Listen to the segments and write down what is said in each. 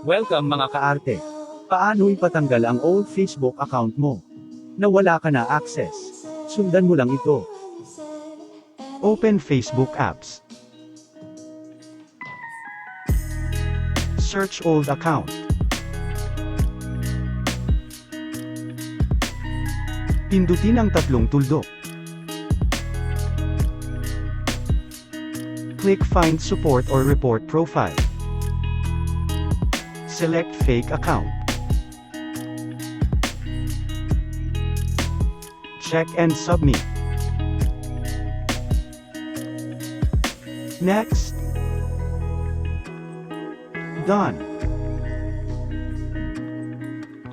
Welcome mga kaarte. Paano ipatanggal ang old Facebook account mo? Na wala ka na access. Sundan mo lang ito. Open Facebook apps. Search old account. Pindutin ang tatlong tuldok. Click Find Support or Report Profile. Select Fake Account. Check and submit. Next. Done.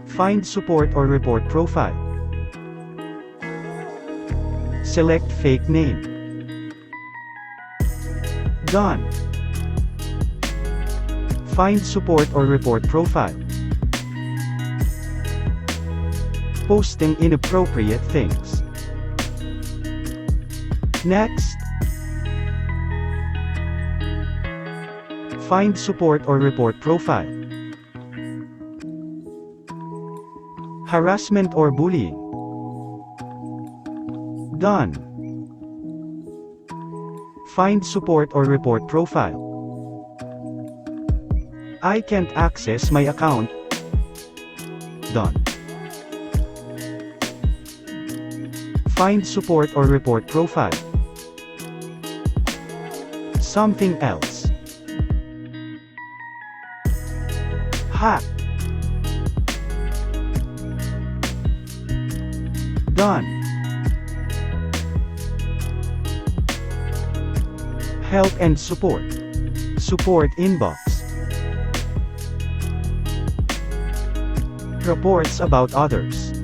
Find Support or Report Profile. Select Fake Name. Done. Find Support or Report Profile. Posting inappropriate things. Next. Find Support or Report Profile. Harassment or bullying. Done. Find Support or Report Profile. I can't access my account. Done. Find Support or Report Profile. Something else. Hack. Done. Help and Support. Support inbox. Reports about others.